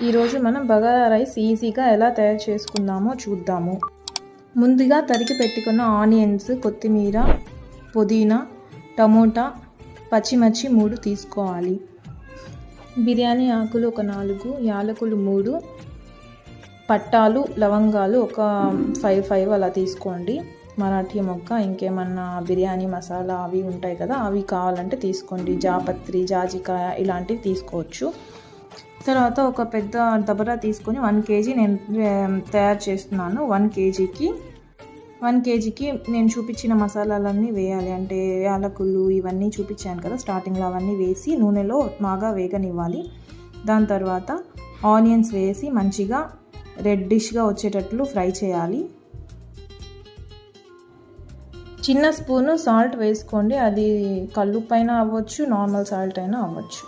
ఈరోజు మనం బగారా రైస్ ఈజీగా ఎలా తయారు చేసుకుందామో చూద్దాము. ముందుగా తరిగి పెట్టుకున్న ఆనియన్స్, కొత్తిమీర, పుదీనా, టమోటా, పచ్చిమిర్చి 3 తీసుకోవాలి. బిర్యానీ ఆకులు ఒక 4, యాలకులు 3, పట్టాలు, లవంగాలు ఒక 5 అలా తీసుకోండి. మరాఠీ మొగ్గ, ఇంకేమన్నా బిర్యానీ మసాలా అవి ఉంటాయి కదా, అవి కావాలంటే తీసుకోండి. జాపత్రి, జాజికాయ ఇలాంటివి తీసుకోవచ్చు. తర్వాత ఒక పెద్ద దబరా తీసుకొని 1 కేజీ నేను తయారు చేస్తున్నాను. 1 కేజీకి నేను చూపించిన మసాలాలన్నీ వేయాలి. అంటే యాలకులు ఇవన్నీ చూపించాను కదా స్టార్టింగ్లో, అవన్నీ వేసి నూనెలో బాగా వేగనివ్వాలి. దాని తర్వాత ఆనియన్స్ వేసి మంచిగా రెడ్డిష్గా వచ్చేటట్లు ఫ్రై చేయాలి. చిన్న స్పూను సాల్ట్ వేసుకోండి. అది కల్లుప్పైనా అవ్వచ్చు, నార్మల్ సాల్ట్ అయినా అవ్వచ్చు.